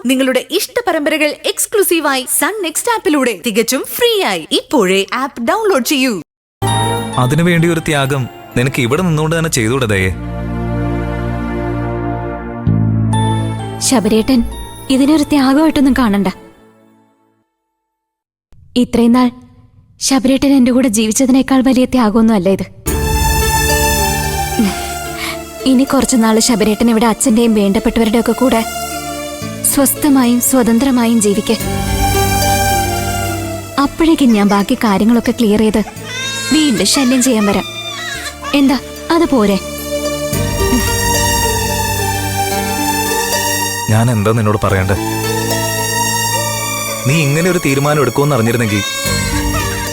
നിങ്ങളുടെ ഇഷ്ട പരമ്പരകൾ എക്സ്ക്ലൂസീവായി സൺ നെക്സ്റ്റ് ആപ്പിലൂടെ തികച്ചും ഫ്രീ ആയി ഇപ്പോഴേ ആപ്പ് ഡൗൺലോഡ് ചെയ്യൂ. അതിനുവേണ്ടി ഒരു ത്യാഗം നിനക്ക് ഇവിടെ നിന്നുകൊണ്ട് തന്നെ ചെയ്തുകൂടെ ദയേ? ശബരേട്ടൻ ഇതിനൊരു ത്യാഗമായിട്ടൊന്നും കാണണ്ട. ഇത്രയും നാൾ ശബരേട്ടൻ എന്റെ കൂടെ ജീവിച്ചതിനേക്കാൾ വലിയ ത്യാഗമൊന്നും അല്ല ഇത്. ഇനി കുറച്ചുനാള് ശബരേട്ടൻ ഇവിടെ അച്ഛന്റെയും വേണ്ടപ്പെട്ടവരുടെ ഒക്കെ കൂടെ സ്വസ്ഥമായും സ്വതന്ത്രമായും ജീവിക്കെ. അപ്പോഴേക്കും ഞാൻ ബാക്കി കാര്യങ്ങളൊക്കെ ക്ലിയർ ചെയ്ത് വീണ്ടും ശല്യം ചെയ്യാൻ വരാം. എന്താ അത് പോരെ? ഞാൻ എന്താ നിന്നോട് പറയണ്ടേ? നീ ഇങ്ങനെ ഒരു തീരുമാനം എടുക്കുമെന്ന് അറിഞ്ഞിരുന്നെങ്കിൽ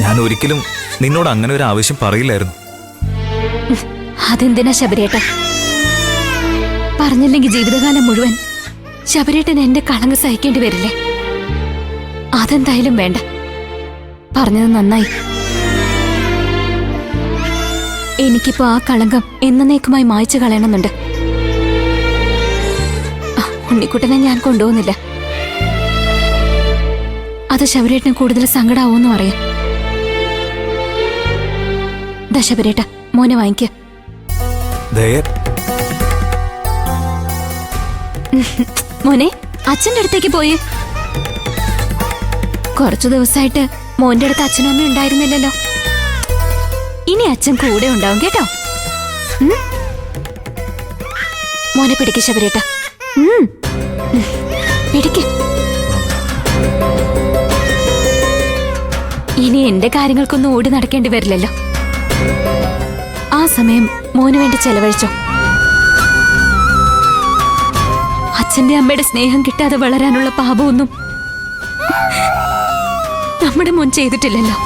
ഞാൻ ഒരിക്കലും നിന്നോട് അങ്ങനെ ഒരു ആവശ്യം പറയില്ലായിരുന്നു. അതെന്തിനാ ശബരേട്ടൻ? പറഞ്ഞില്ലെങ്കിൽ ജീവിതകാലം മുഴുവൻ ശബരേട്ടൻ എന്റെ കളങ്ക് സഹിക്കേണ്ടി വരില്ലേ? അതെന്തായാലും വേണ്ട. പറഞ്ഞത് നന്നായി. എനിക്കിപ്പോ ആ കളങ്കം എന്നേക്കുമായി മായ്ച്ചു കളയണമെന്നുണ്ട്. ഉണ്ണിക്കുട്ടനെ ഞാൻ കൊണ്ടുപോകുന്നില്ല. അത് ശബരേട്ടന് കൂടുതൽ സങ്കടാവൂന്നും അറിയാം. ദാ ശബരേട്ട, മോനെ വാങ്ങിക്ക. മോനെ, അച്ഛന്റെ അടുത്തേക്ക് പോയി. കുറച്ചു ദിവസമായിട്ട് മോന്റെ അടുത്ത് അച്ഛനും അമ്മയും ഉണ്ടായിരുന്നില്ലല്ലോ. ഇനി അച്ഛൻ കൂടെ ഉണ്ടാവും കേട്ടോ. മോനെ പിടിക്ക് ശബരേട്ട, പിടിക്ക്. ഇനി എന്റെ കാര്യങ്ങൾക്കൊന്നും ഓടി നടക്കേണ്ടി വരില്ലല്ലോ. ആ സമയം മോന് വേണ്ടി ചെലവഴിച്ചോ. അച്ഛന്റെ അമ്മയുടെ സ്നേഹം കിട്ടാതെ വളരാനുള്ള പാപമൊന്നും നമ്മുടെ മോൻ ചെയ്തിട്ടില്ലല്ലോ.